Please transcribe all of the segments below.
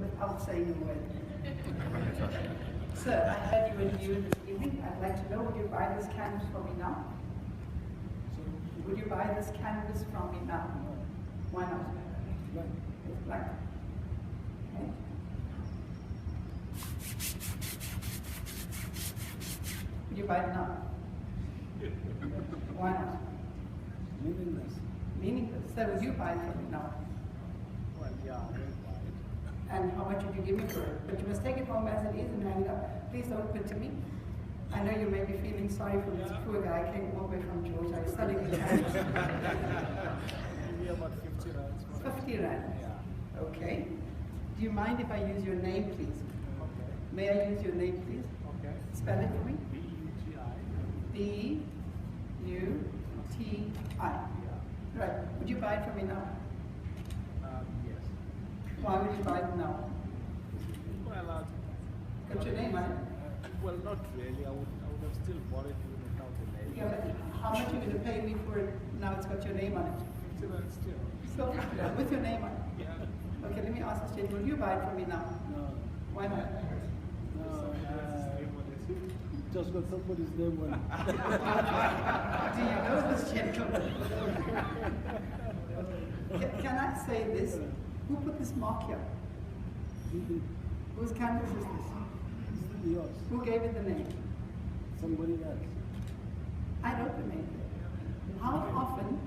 without saying a word. Sir, I had you in view this evening. I'd like to know, would you buy this canvas from me now? Would you buy this canvas from me now? Why not? It's blank. Okay. Would you buy it now? Why not? Meaningless. Meaningless. So would you buy it from me now? Well, yeah, I will buy it. And how much would you give me for it? But you must take it home as it is and hang it up. Please don't put to me. I know you may be feeling sorry for this poor guy. I came all the way from Georgia. I was selling the canvas. Maybe about 50 rands. 50 rand. Yeah. Okay. Do you mind if I use your name, please? Okay. May I use your name, please? Okay. Spell it for me. B-U-T-I. B-U-T-I. Yeah. Right. Would you buy it from me now? Yes. Why would you buy it now? Well, Got your name on it? well, not really. I would have still bought it even without the name. Yeah, but how much are you going to pay me for it now it's got your name on it? 50 rands still. So, with your name on it. Yeah. Okay, let me ask this gentleman. Will you buy it from me now? No. Why not? No. Just got somebody's name on it. Do you know this gentleman? Can I say this? Who put this mark here? Whose canvas is this? Yours. Who gave it the name? Somebody else. I wrote the name. How often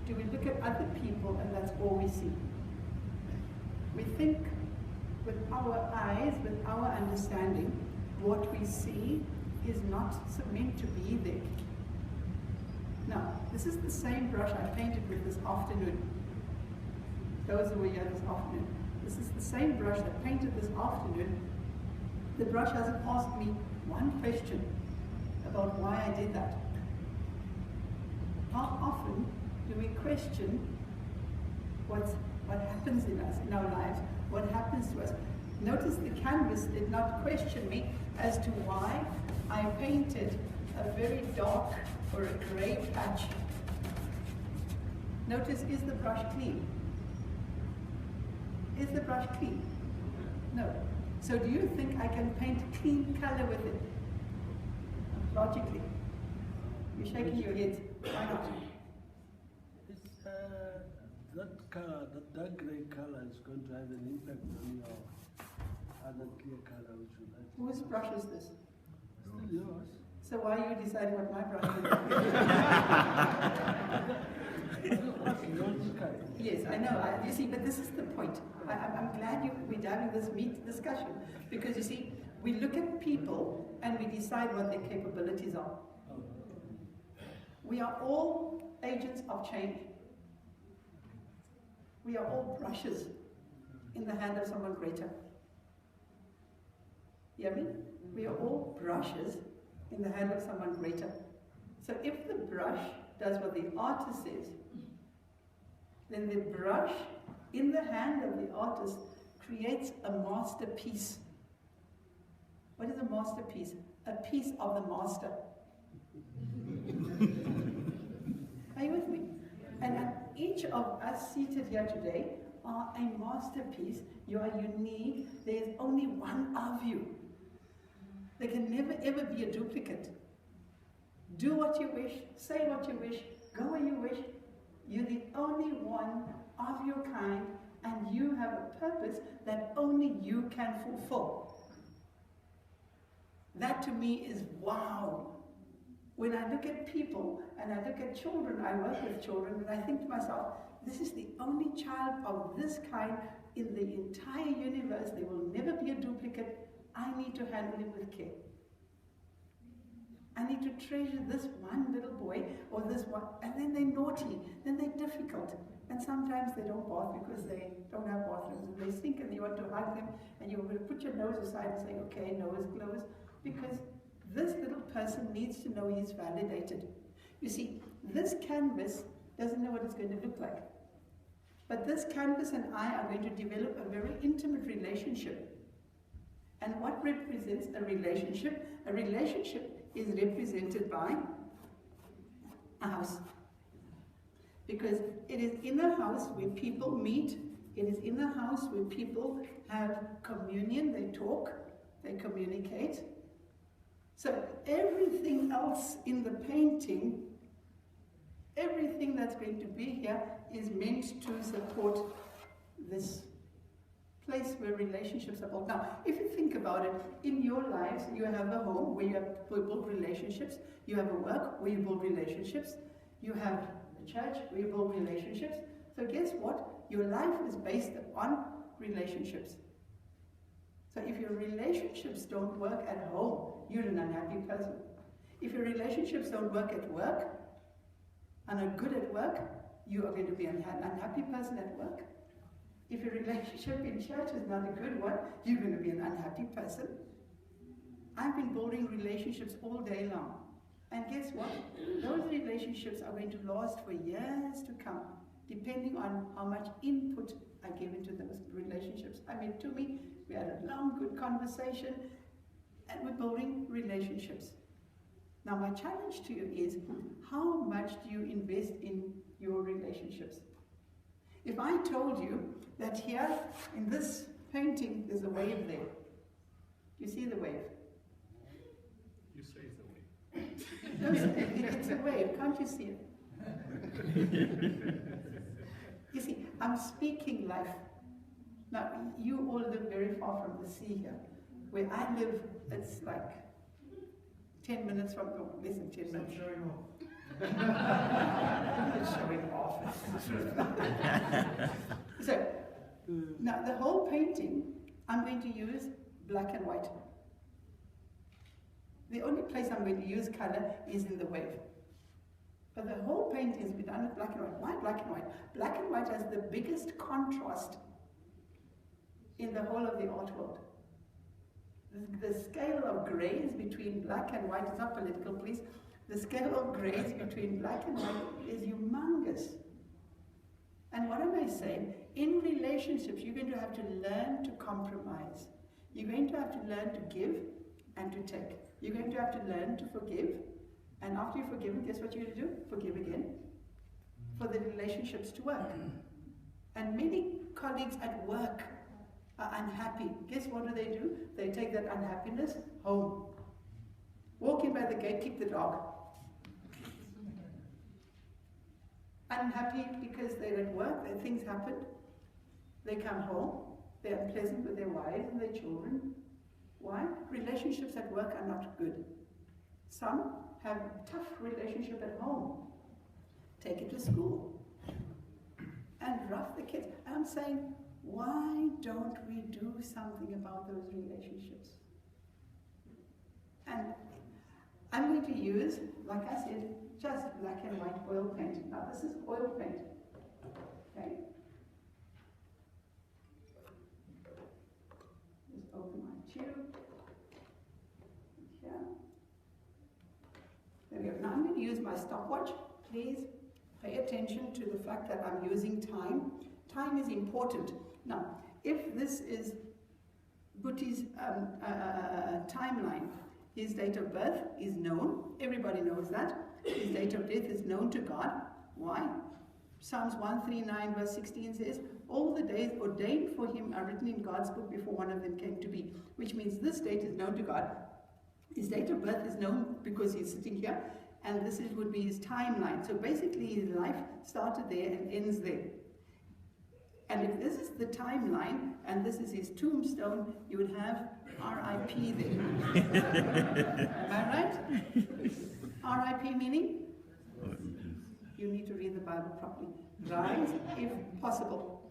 do we look at other people and that's all we see? We think with our eyes, with our understanding, what we see is not meant to be there. Now, this is the same brush I painted with this afternoon. Those who were here this afternoon. This is the same brush I painted this afternoon. The brush hasn't asked me one question about why I did that. How often do we question what happens in us, in our lives, what happens to us? Notice the canvas did not question me as to why I painted a very dark or a grey patch. Notice, is the brush clean? Is the brush clean? No. So do you think I can paint clean color with it? Logically. You're shaking your head. Why not? It's, that color, that dark gray color is going to have an impact on your other clear color which you like. Whose brush is this? Still yours. So why are you deciding what my brush is? Yes, I know. You see, but this is the point. I'm glad we're having this discussion because you see, we look at people and we decide what their capabilities are. We are all agents of change. We are all brushes in the hand of someone greater. You hear me? We are all brushes in the hand of someone greater. So if the brush does what the artist says, then the brush in the hand of the artist creates a masterpiece. What is a masterpiece? A piece of the master. Are you with me? And each of us seated here today are a masterpiece. You are unique. There's only one of you. There can never ever be a duplicate. Do what you wish, say what you wish, go where you wish. You're the only one of your kind, and you have a purpose that only you can fulfill. That to me is wow. When I look at people and I look at children, I work with children, and I think to myself, this is the only child of this kind in the entire universe. There will never be a duplicate. I need to handle him with care. I need to treasure this one little boy or this one, and then they're naughty, then they're difficult, and sometimes they don't bath because they don't have bathrooms, and they stink, and you want to hug them, and you're going to put your nose aside and say, okay, nose closed, because this little person needs to know he's validated. You see, this canvas doesn't know what it's going to look like, but this canvas and I are going to develop a very intimate relationship. And what represents a relationship? A relationship is represented by a house. Because it is in a house where people meet It is in a house where people have communion, they talk, they communicate. So everything else in the painting, everything that's going to be here is meant to support this place where relationships are built. Now, if you think about it, in your lives, you have a home where you build relationships, you have a work where you build relationships, you have a church where you build relationships. So guess what? Your life is based on relationships. So if your relationships don't work at home, you're an unhappy person. If your relationships don't work at work, and are good at work, you are going to be an unhappy person at work. If your relationship in church is not a good one, you're going to be an unhappy person. I've been building relationships all day long. And guess what? Those relationships are going to last for years to come, depending on how much input I give into those relationships. I mean, to me, we had a long, good conversation, and we're building relationships. Now, my challenge to you is, how much do you invest in your relationships? If I told you that here, in this painting, there's a wave there. You see the wave? You say it's a wave. No, it's a wave. Can't you see it? You see, I'm speaking life. Now, you all live very far from the sea here. Where I live, it's like 10 minutes from, no, less than 10 minutes. Stop showing off. It's showing off. So, now the whole painting, I'm going to use black and white. The only place I'm going to use color is in the wave. But the whole painting has been done with black and white. Why black and white? Black and white has the biggest contrast in the whole of the art world. The scale of grays between black and white, it's not political, please. The scale of grays between black and white is humongous. And what am I saying? In relationships, you're going to have to learn to compromise. You're going to have to learn to give and to take. You're going to have to learn to forgive. And after you've forgiven, guess what you're going to do? Forgive again. For the relationships to work. And many colleagues at work are unhappy. Guess what do? They take that unhappiness home. Walk in by the gate, kick the dog. Unhappy because they're at work, their things happen. They come home, they're unpleasant with their wives and their children. Why? Relationships at work are not good. Some have a tough relationship at home. Take it to school. And rough the kids. And I'm saying, why don't we do something about those relationships? And I'm going to use, like I said, just black and white oil paint. Now this is oil paint. Okay? Just open my tube. Here. There we go. Now I'm going to use my stopwatch. Please pay attention to the fact that I'm using time. Time is important. Now, if this is Butti's timeline, his date of birth is known. Everybody knows that. His date of death is known to God. Why? Psalms 139 verse 16 says, all the days ordained for him are written in God's book before one of them came to be. Which means this date is known to God. His date of birth is known because he's sitting here. And this would be his timeline. So basically his life started there and ends there. And if this is the timeline, and this is his tombstone, you would have R.I.P. there. Am I right? R.I.P. meaning? You need to read the Bible properly. Rise if possible.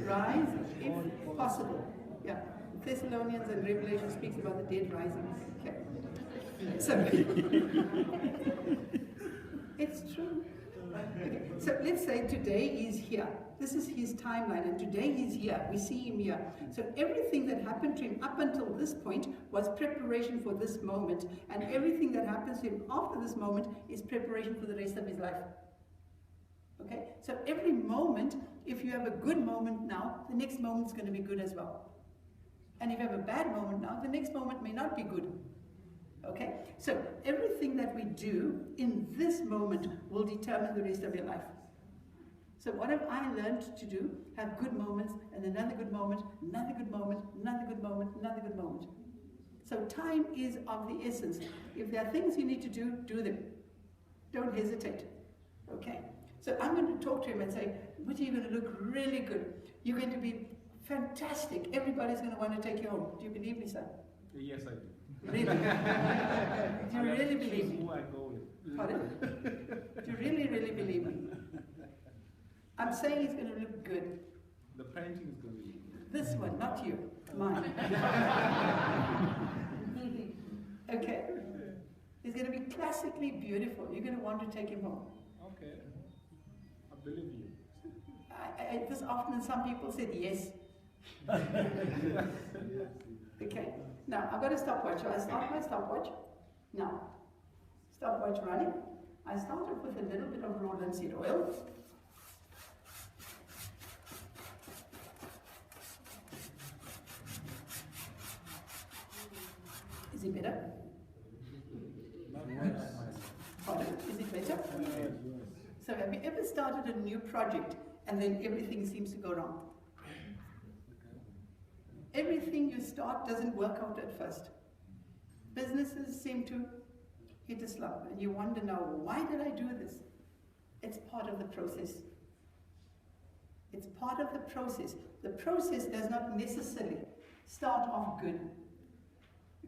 Rise if possible. Yeah. Thessalonians and Revelation speaks about the dead rising. Okay. So, it's true. Okay. So let's say today he's here. This is his timeline, and today he's here. We see him here. So everything that happened to him up until this point was preparation for this moment, and everything that happens to him after this moment is preparation for the rest of his life. Okay? So every moment, if you have a good moment now, the next moment is going to be good as well. And if you have a bad moment now, the next moment may not be good. Okay? So everything that we do in this moment will determine the rest of your life. So what have I learned to do? Have good moments, and another good moment, another good moment, another good moment, another good moment. So time is of the essence. If there are things you need to do, do them. Don't hesitate. Okay? So I'm going to talk to him and say, Woody, you're going to look really good. You're going to be fantastic. Everybody's going to want to take you home. Do you believe me, son? Yes, I do. Really? Do you really believe me? Who I go with. Pardon? Do you really, really believe me? I'm saying he's going to look good. The painting is going to be. This one, not you. Mine. Okay. He's going to be classically beautiful. You're going to want to take him home. Okay. I believe you. This afternoon, some people said yes. Okay. Now, I've got a stopwatch. So I start my stopwatch. Now, stopwatch running. I start off with a little bit of raw linseed oil. Is it better? Pardon? Is it better? So have you ever started a new project and then everything seems to go wrong? Everything you start doesn't work out at first. Businesses seem to hit a slump and you wonder now, why did I do this? It's part of the process. It's part of the process. The process does not necessarily start off good.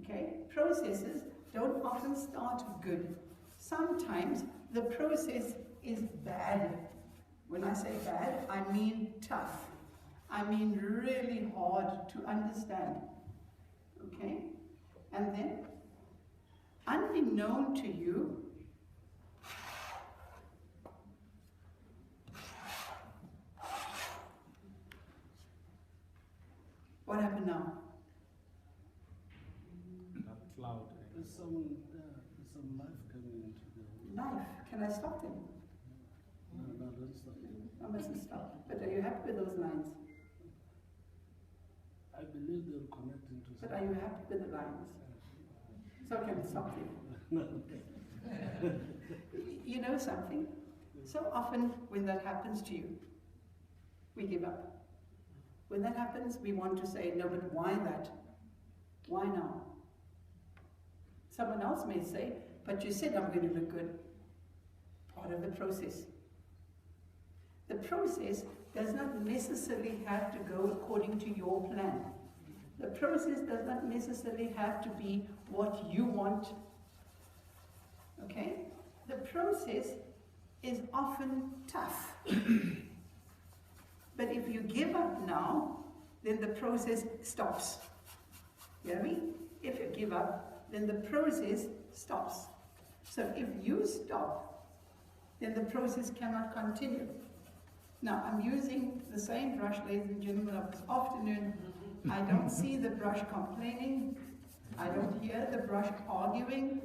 Okay? Processes don't often start good. Sometimes the process is bad. When I say bad, I mean tough. I mean really hard to understand. Okay? And then, unbeknown to you, what happened now? That cloud. There's some life coming into the... Life. Can I stop them? No, don't stop. I mustn't stop. But are you happy with those lines? I believe they'll connect into But are you happy with the lines? So can I stop them? You know something? So often when that happens to you, we give up. When that happens, we want to say, no, but why that? Why now? Someone else may say, but you said I'm going to look good. Part of the process. The process does not necessarily have to go according to your plan. The process does not necessarily have to be what you want. Okay? The process is often tough. But if you give up now, then the process stops. You hear me? If you give up, then the process stops. So if you stop, then the process cannot continue. Now, I'm using the same brush, ladies and gentlemen, of this afternoon. I don't see the brush complaining. I don't hear the brush arguing.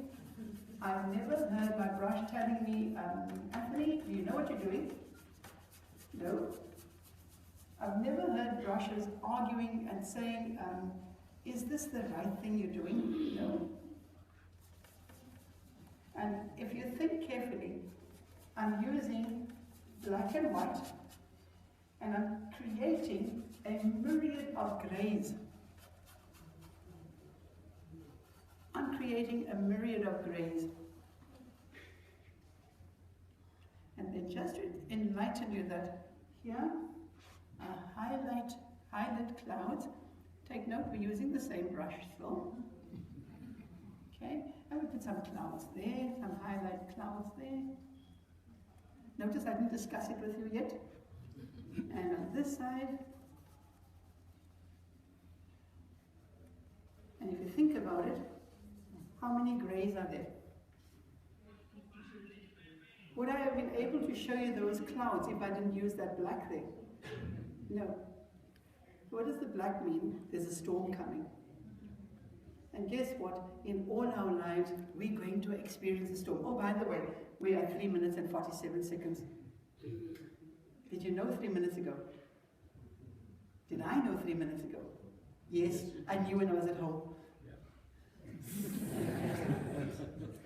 I've never heard my brush telling me, Anthony, do you know what you're doing? No. I've never heard brushes arguing and saying, is this the right thing you're doing? No. And if you think carefully, I'm using black and white, and I'm creating a myriad of grays. I'm creating a myriad of grays. And then just to enlighten you that here are highlight clouds. Take note, we're using the same brush still. Okay, and we put some clouds there, some highlight clouds there. Notice I didn't discuss it with you yet. And on this side, and if you think about it, how many grays are there? Would I have been able to show you those clouds if I didn't use that black there? No. What does the black mean? There's a storm coming. And guess what? In all our lives, we're going to experience a storm. Oh, by the way, we are 3 minutes and 47 seconds. Did you know 3 minutes ago? Did I know 3 minutes ago? Yes, I knew when I was at home.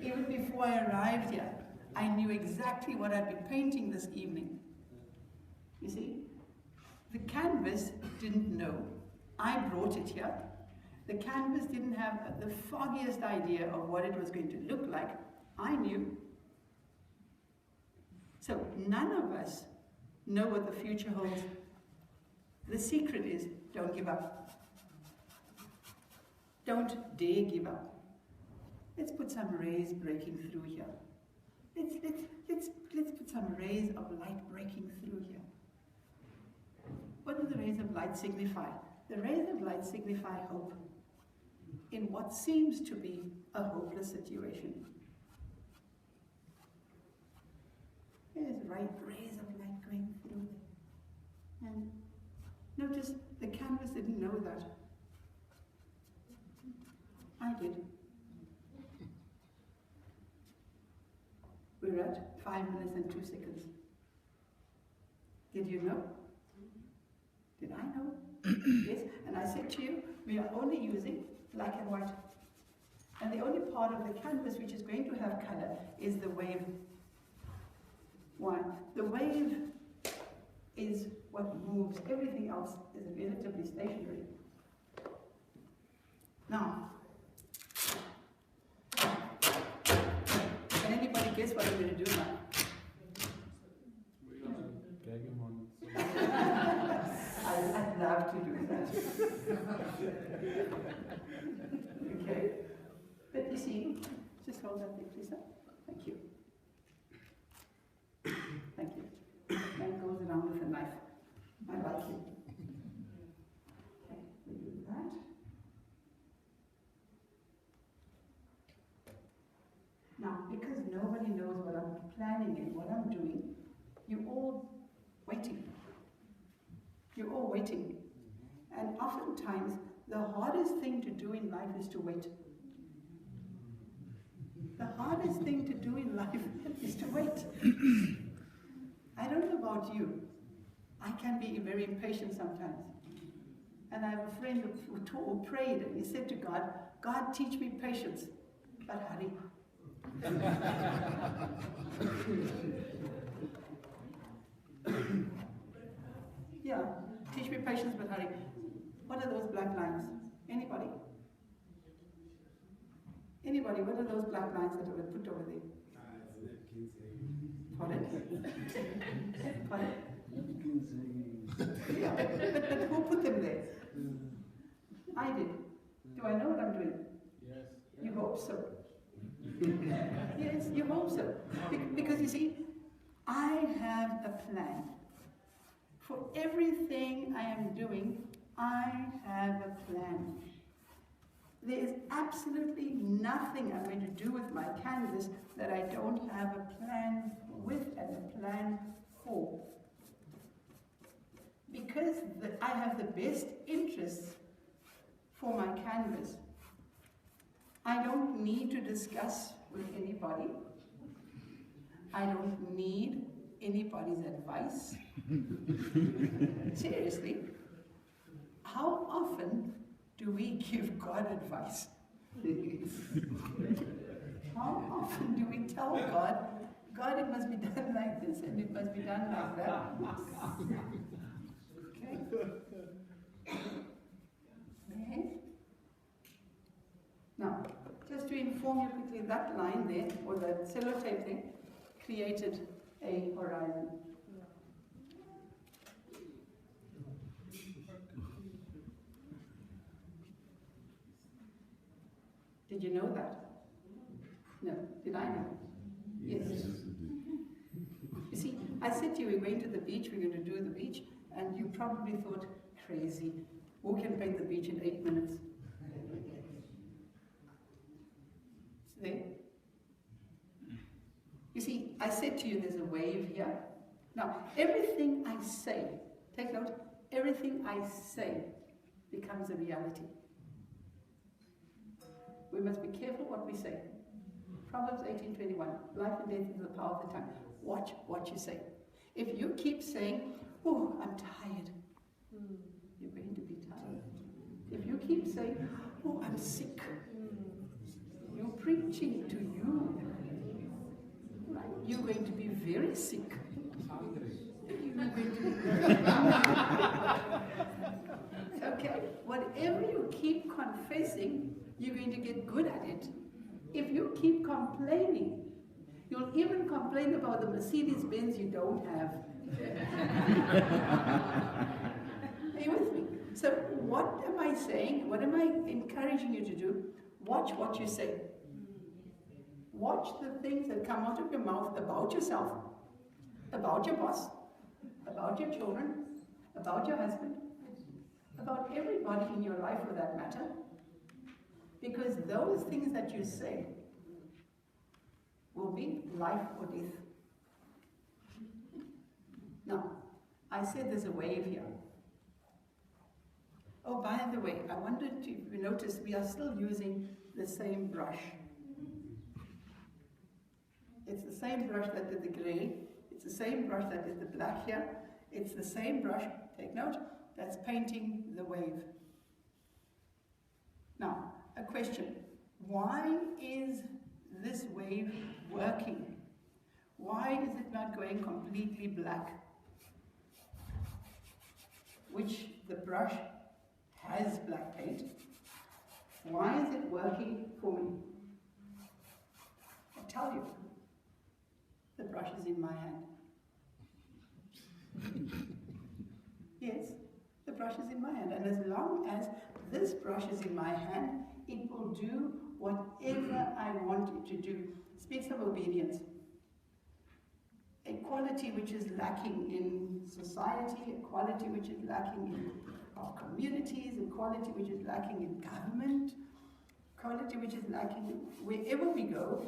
Even before I arrived here, I knew exactly what I'd be painting this evening. canvas didn't know. I brought it here. The canvas didn't have the foggiest idea of what it was going to look like. I knew. So none of us know what the future holds. The secret is, don't give up. Don't dare give up. Let's put some rays breaking through here. Let's put some rays of light breaking through here. What do the rays of light signify? The rays of light signify hope in what seems to be a hopeless situation. There's rays of light going through there. And notice the canvas didn't know that. I did. We're at 5 minutes and 2 seconds. Did you know? Did I know? Yes, and I said to you, we are only using black and white. And the only part of the canvas which is going to have color is the wave. Why? The wave is what moves. Everything else is relatively stationary. Now, can anybody guess what I'm going to do now? I'd love to do that. Okay. But you see, just hold that thing, please. Thank you. Thank you. Man goes around with a knife. I like you. Okay, we do that. Now, because nobody knows what I'm planning and what I'm doing, you're all waiting. You're all waiting. And oftentimes, the hardest thing to do in life is to wait. The hardest thing to do in life is to wait. I don't know about you. I can be very impatient sometimes. And I have a friend who prayed and he said to God, God, teach me patience, but hurry. Yeah, teach me patience, but hurry. What are those black lines? Anybody? Anybody, what are those black lines that were put over there? Pardon? Pardon? Yeah, but who put them there? I did. Do I know what I'm doing? Yes. You hope so. Yes, you hope so. Because you see, I have a plan. For everything I am doing, I have a plan. There is absolutely nothing I'm going to do with my canvas that I don't have a plan with and a plan for. Because I have the best interests for my canvas. I don't need to discuss with anybody. I don't need anybody's advice. Seriously, how often do we give God advice? How often do we tell God, God, it must be done like this and it must be done like that? Okay? Okay? Now, just to inform you quickly, that line there, or the sellotape thing, created a horizon. Did you know that? No. Did I know? Yes. You see, I said to you, we're going to the beach, we're going to do the beach, and you probably thought, crazy. Who can paint the beach in 8 minutes? There. You see, I said to you, there's a wave here. Now, everything I say, take note, everything I say becomes a reality. We must be careful what we say. Proverbs 18:21, life and death is in the power of the tongue. Watch what you say. If you keep saying, oh, I'm tired, you're going to be tired. If you keep saying, oh, I'm sick, you're preaching to you. Right? You're going to be very sick. You're going to be very confessing, you're going to get good at it. If you keep complaining, you'll even complain about the Mercedes-Benz you don't have. Are you with me? So what am I saying? What am I encouraging you to do? Watch what you say. Watch the things that come out of your mouth about yourself, about your boss, about your children, about your husband, about everybody in your life for that matter. Because those things that you say will be life or death. Now, I said there's a wave here. Oh, by the way, I wondered if you noticed we are still using the same brush. It's the same brush that did the grey. It's the same brush that did the black here. It's the same brush, take note, that's painting the wave. Now, a question. Why is this wave working? Why is it not going completely black? Which the brush has black paint. Why is it working for me? I'll tell you. The brush is in my hand. Yes, the brush is in my hand. And as long as this brush is in my hand, it will do whatever I want it to do. It speaks of obedience. A quality which is lacking in society, a quality which is lacking in our communities, a quality which is lacking in government, a quality which is lacking wherever we go,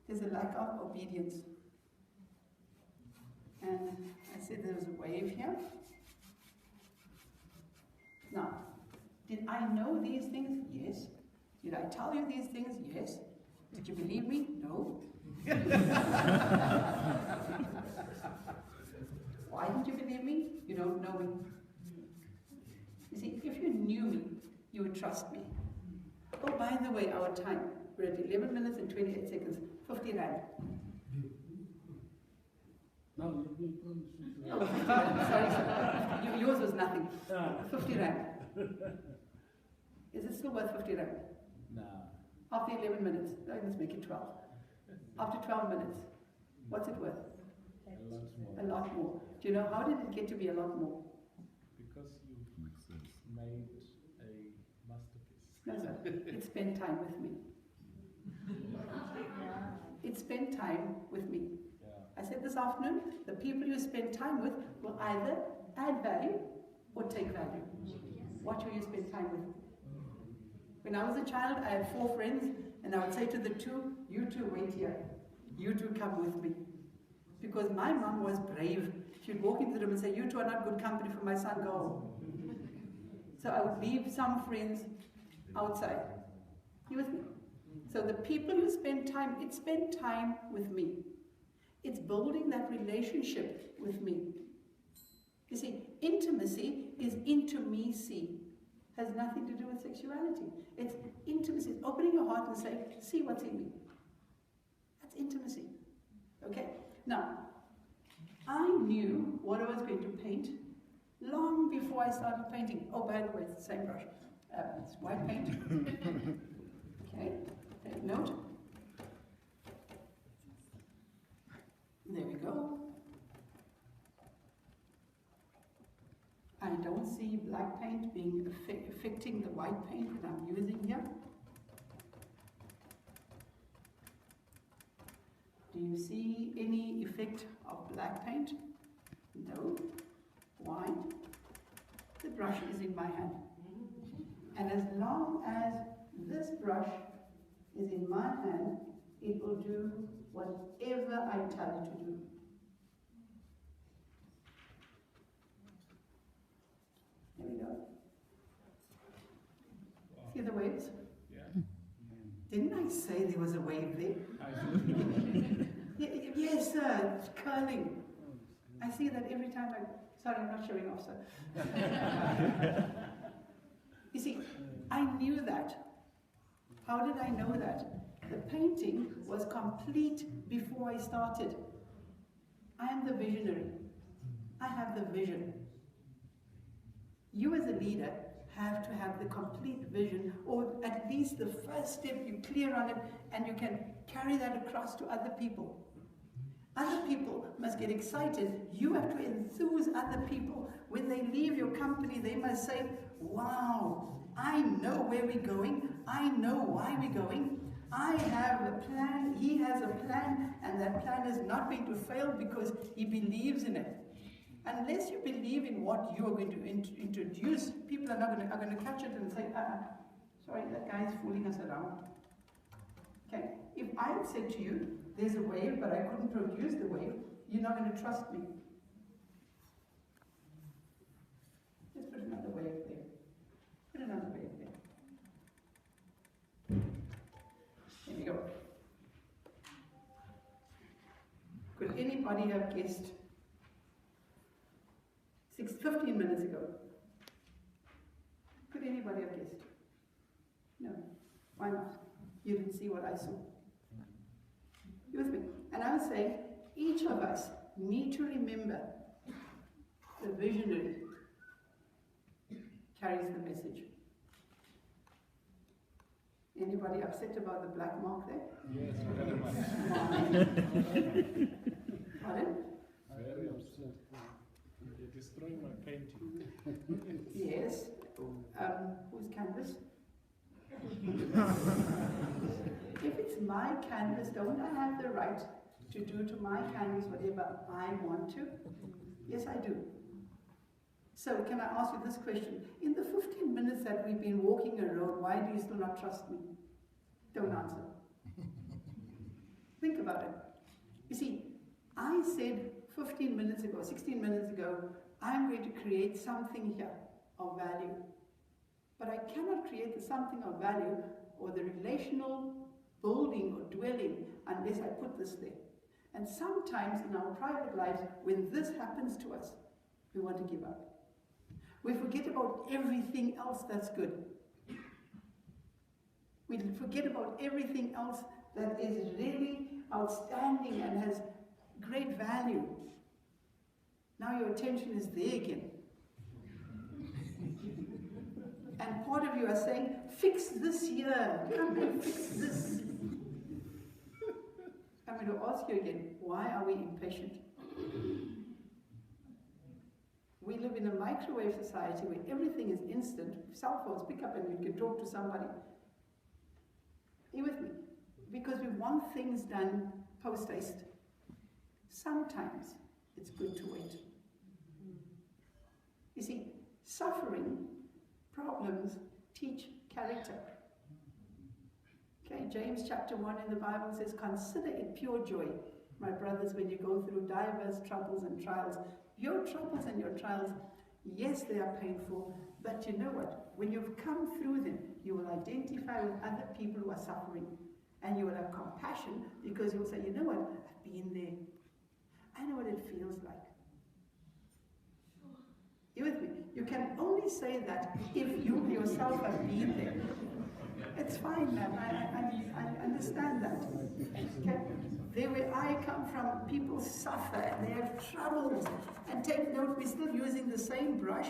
there's a lack of obedience. And I said there was a wave here. Now, did I know these things? Yes. Did I tell you these things? Yes. Did you believe me? No. Why didn't you believe me? You don't know me. You see, if you knew me, you would trust me. Oh, by the way, our time. We're at 11 minutes and 28 seconds. 50 rand. No, Oh, 50 rand. Sorry. Yours was nothing. 50 rand. Is it still worth 50 rand? no. After 11 minutes. No, let's make it 12. After 12 minutes. What's it worth? A lot more. A lot more. Do you know, how did it get to be a lot more? Because you made a masterpiece. No, no. It spent time with me. It spent time with me. I said this afternoon, the people you spend time with will either add value or take value. Watch who you spend time with. When I was a child, I had 4 friends, and I would say to the 2, you 2 wait here. You 2 come with me. Because my mom was brave. She'd walk into the room and say, you 2 are not good company for my son, go home. So I would leave some friends outside. You with me? So the people you spend time, it spent time with me. It's building that relationship with me. You see, intimacy is intimacy. Has nothing to do with sexuality. It's intimacy. It's opening your heart and saying, see what's in me. That's intimacy. Okay? Now, I knew what I was going to paint long before I started painting. Oh, by the way, it's the same brush. It's white paint. Okay? Take note. There we go. I don't see black paint being affecting the white paint that I'm using here. Do you see any effect of black paint? No. Why? The brush is in my hand. And as long as this brush is in my hand, it will do whatever I tell it to do. There we go. Wow. See the waves? Yeah. Didn't I say there was a wave there? Yes, sir. It's curling. I see that every time I... Sorry, I'm not showing off, sir. You see, I knew that. How did I know that? The painting was complete before I started. I am the visionary. I have the vision. You as a leader have to have the complete vision, or at least the first step, you're clear on it, and you can carry that across to other people. Other people must get excited. You have to enthuse other people. When they leave your company, they must say, wow, I know where we're going. I know why we're going. I have a plan. He has a plan, and that plan is not going to fail because he believes in it. Unless you believe in what you are going to introduce, people are going to catch it and say, sorry, that guy's fooling us around. Okay, if I had said to you, there's a wave, but I couldn't produce the wave, you're not going to trust me. Let's put another wave there. Put another wave there. There we go. Could anybody have guessed 15 minutes ago? Could anybody have guessed? No. Why not? You didn't see what I saw. You with me? And I would say each of us need to remember the visionary carries the message. Anybody upset about the black mark there? Yes, very much. Pardon? Very upset. You're destroying my painting. Yes. Whose canvas? If it's my canvas, don't I have the right to do to my canvas whatever I want to? Yes, I do. So can I ask you this question? In the 15 minutes that we've been walking a road, why do you still not trust me? Don't answer. Think about it. You see, I said 15 minutes ago, 16 minutes ago, I'm going to create something here of value. But I cannot create the something of value or the relational building or dwelling unless I put this there. And sometimes in our private lives, when this happens to us, we want to give up. We forget about everything else that's good. We forget about everything else that is really outstanding and has great value. Now your attention is there again. And part of you are saying, fix this here. Come and fix this. I'm going to ask you again, why are we impatient? We live in a microwave society where everything is instant. Cell phones pick up and you can talk to somebody. Are you with me? Because we want things done post-haste. Sometimes it's good to wait. You see, suffering, problems teach character. Okay, James chapter 1 in the Bible says, consider it pure joy, my brothers, when you go through diverse troubles and trials. Your troubles and your trials, yes, they are painful, but you know what? When you've come through them, you will identify with other people who are suffering, and you will have compassion because you will say, you know what? I've been there. I know what it feels like. You with me? You can only say that if you yourself have been there. It's fine, man. I understand that. Okay? There where I come from, people suffer and they have troubles. And take note, we're still using the same brush.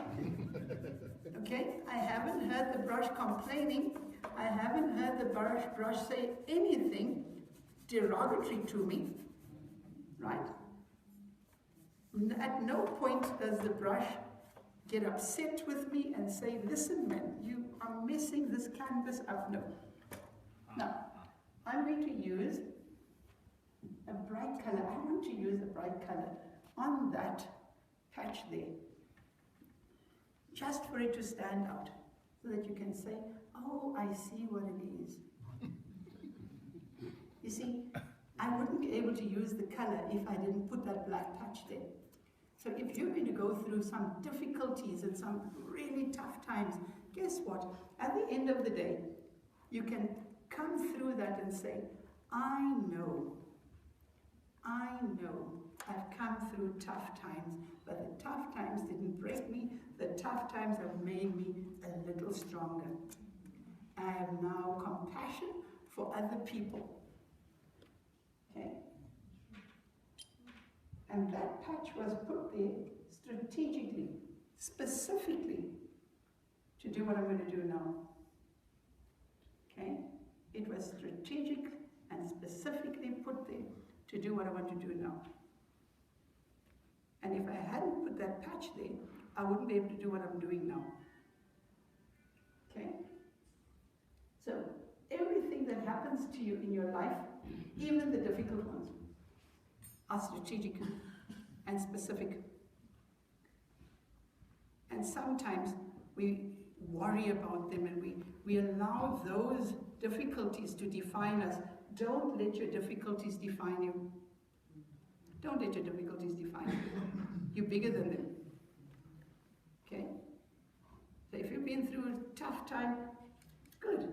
Okay? I haven't heard the brush complaining. I haven't heard the brush say anything derogatory to me. Right? At no point does the brush get upset with me and say, listen man, you are messing this canvas up. No. Now, I'm going to use a bright color. I want to use a bright color on that patch there. Just for it to stand out. So that you can say, oh, I see what it is. You see, I wouldn't be able to use the color if I didn't put that black patch there. So if you're going to go through some difficulties and some really tough times, guess what? At the end of the day, you can come through that and say, I know I've come through tough times, but the tough times didn't break me. The tough times have made me a little stronger. I have now compassion for other people. Okay? And that patch was put there strategically, specifically, to do what I'm going to do now. Okay? It was strategic and specifically put there to do what I want to do now. And if I hadn't put that patch there, I wouldn't be able to do what I'm doing now. Okay? So, everything that happens to you in your life, even the difficult ones, are strategic and specific. And sometimes we worry about them and we allow those difficulties to define us. Don't let your difficulties define you. Don't let your difficulties define you. You're bigger than them. Okay? So if you've been through a tough time, good.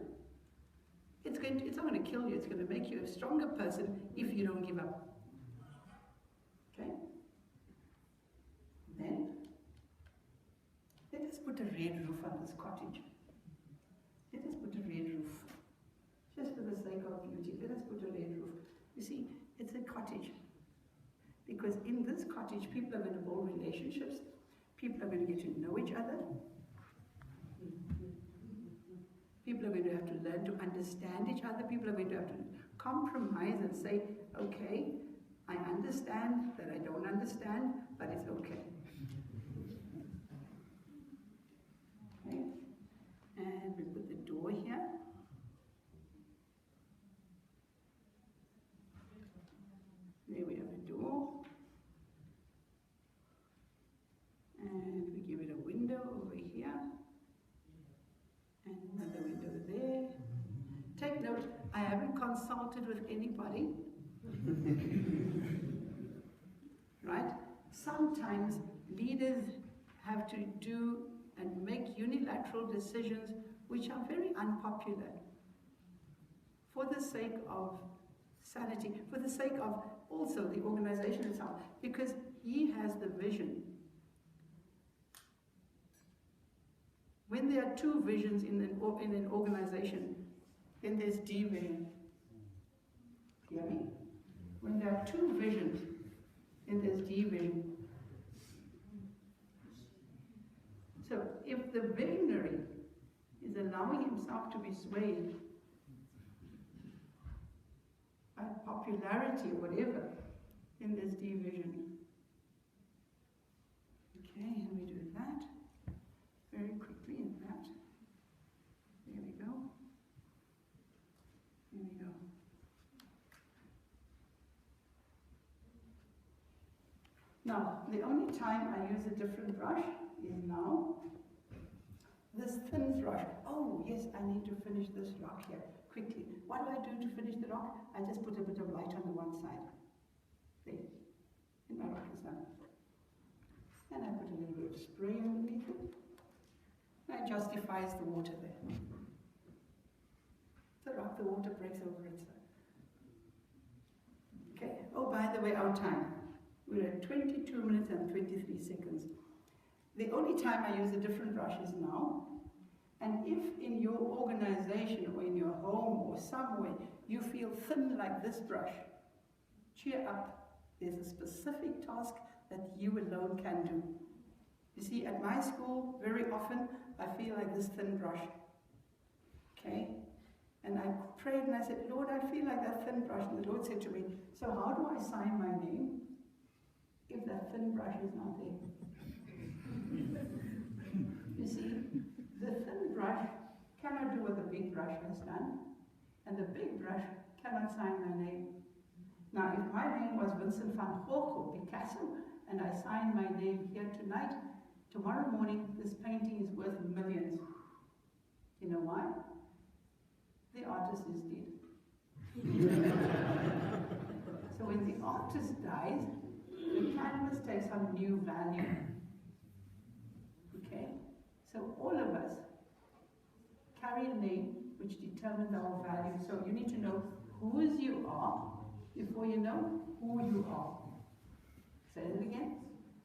It's not going to kill you. It's going to make you a stronger person if you don't give up. Okay? Then, let us put a red roof on this cottage. Let us put a red roof. Just for the sake of beauty, let us put a red roof. You see, it's a cottage. Because in this cottage, people are going to build relationships. People are going to get to know each other. People are going to have to learn to understand each other. People are going to have to compromise and say, okay, I understand that I don't understand, but it's okay. Okay? And we put the door here. There we have a door. And we give it a window over here. And another window there. Take note, I haven't consulted with anybody. Right? Sometimes leaders have to do and make unilateral decisions which are very unpopular for the sake of sanity, for the sake of also the organization itself, because he has the vision. When there are two visions in an organization, then there's division. Hear me? When there are two visions, then there's division. So if the visionary is allowing himself to be swayed by popularity or whatever, then there's division. Okay, and we do that very quickly in that. There we go. There we go. Now, the only time I use a different brush is now. This thin brush. Oh, yes, I need to finish this rock here quickly. What do I do to finish the rock? I just put a bit of light on the one side. There. And my rock is done. And I put a little bit of spray underneath it. That justifies the water there. The rock, the water breaks over itself. Okay. Oh, by the way, our time. We're at 22 minutes and 23 seconds. The only time I use a different brush is now. And if in your organization or in your home or somewhere you feel thin like this brush, cheer up. There's a specific task that you alone can do. You see, at my school, very often, I feel like this thin brush. Okay? And I prayed and I said, Lord, I feel like that thin brush. And the Lord said to me, so how do I sign my name if that thin brush is not there? You see, the thin brush cannot do what the big brush has done, and the big brush cannot sign my name. Now, if my name was Vincent van Gogh or Picasso, and I signed my name here tonight, tomorrow morning this painting is worth millions. You know why? The artist is dead. So when the artist dies, the canvas takes on new value. Okay? So all of us carry a name which determines our value. So you need to know whose you are before you know who you are. Say it again.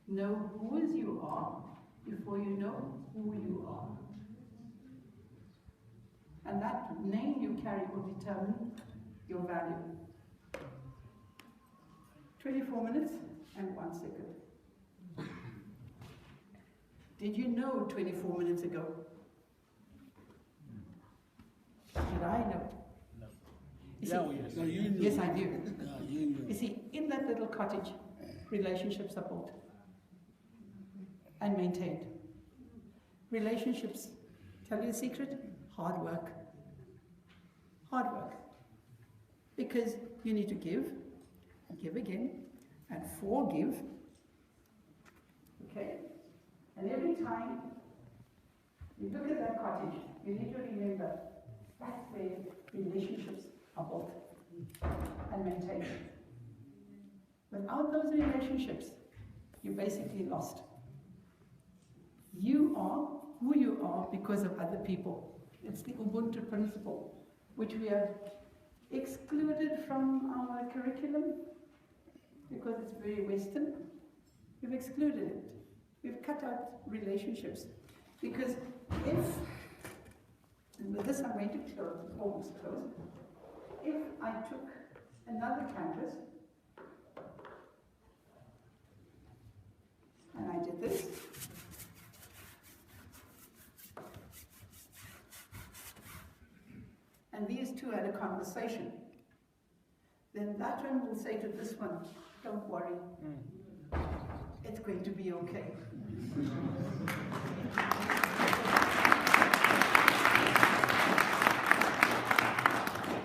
Know whose you are before you know who you are. And that name you carry will determine your value. 24 minutes and 1 second. Did you know 24 minutes ago Should I know? No. You see, Yeah, yes. No, you know. yes, I do. Yeah, you know. You see, in that little cottage, relationships are built and maintained. Relationships, tell you a secret, hard work. Hard work. Because you need to give, and give again, and forgive. Okay? And every time you look at that cottage, you need to remember that's where relationships are built and maintained. Without those relationships, you're basically lost. You are who you are because of other people. It's the Ubuntu principle, which we have excluded from our curriculum because it's very Western. We've excluded it. We've cut out relationships. Because if, and with this I'm going to close, almost close, if I took another canvas and I did this, and these two had a conversation, then that one will say to this one, don't worry, it's going to be okay.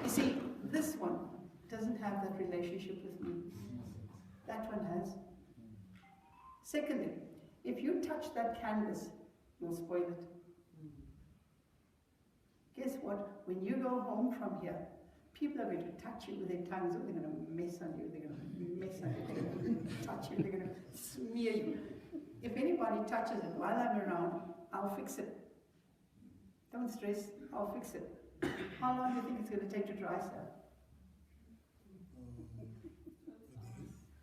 You see, this one doesn't have that relationship with me. That one has. Secondly, if you touch that canvas, you'll spoil it. Guess what? When you go home from here, people are going to touch you with their tongues. They're going to mess on you. They're going to mess on you. They're going to touch you. They're going to smear you. If anybody touches it while I'm around, I'll fix it. Don't stress. I'll fix it. How long do you think it's going to take to dry stuff?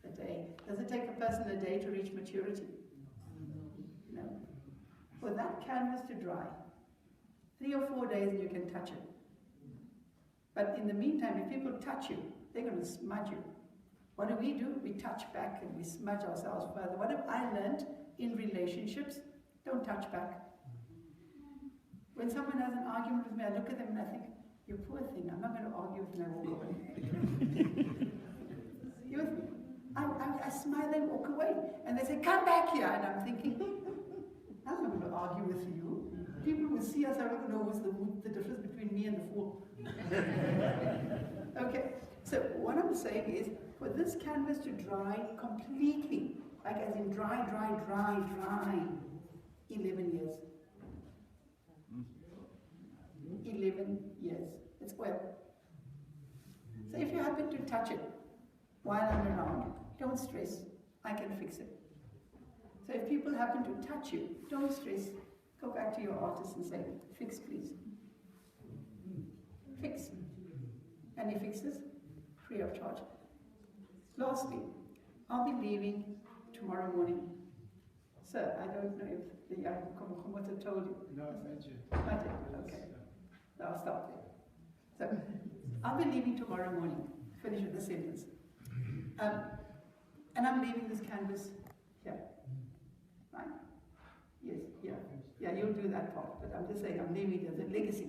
A day. Does it take a person a day to reach maturity? No. For that canvas to dry, 3 or 4 days and you can touch it. But in the meantime, if people touch you, they're going to smudge you. What do? We touch back and we smudge ourselves further. What have I learned in relationships? Don't touch back. When someone has an argument with me, I look at them and I think, you poor thing, I'm not going to argue with you and I walk away. You with me? I smile and walk away. And they say, come back here. And I'm thinking, I'm not going to argue with you. People will see us, I don't know what's the difference between me and the fool. Okay, so what I'm saying is, for this canvas to dry completely, like as in dry, 11 years. 11 years. It's oil. So if you happen to touch it while I'm around, don't stress. I can fix it. So if people happen to touch you, don't stress. Go back to your artist and say, fix please. Fix. And he fixes free of charge. Lastly, I'll be leaving tomorrow morning. Sir, I don't know if the young Komota told you. No, thank you. Not yet, okay. So I'll stop there. So, I'll be leaving tomorrow morning. Finish with the sentence. And I'm leaving this canvas here. Right? Yes, here. Yeah, you'll do that part, but I'm just saying I'm leaving it as a legacy.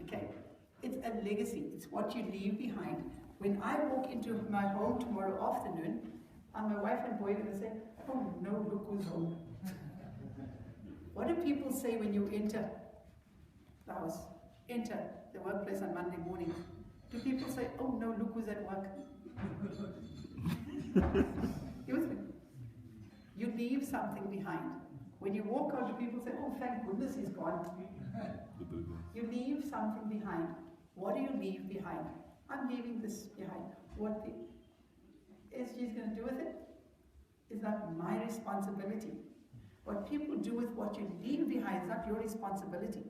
Okay? It's a legacy. It's what you leave behind. When I walk into my home tomorrow afternoon, my wife and boy are going to say, oh no, look who's home. What do people say when you enter the house? Enter the workplace on Monday morning. Do people say, oh no, look who's at work? You with me? You leave something behind. When you walk out, do people say, oh thank goodness he's gone? You leave something behind. What do you leave behind? I'm leaving this behind. What the SG is going to do with it is not my responsibility. What people do with what you leave behind is not your responsibility.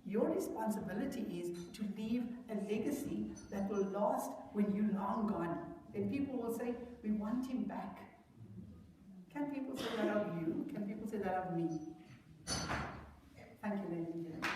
Your responsibility is to leave a legacy that will last when you're long gone. And people will say, we want him back. Can people say that of you? Can people say that of me? Thank you, ladies and gentlemen.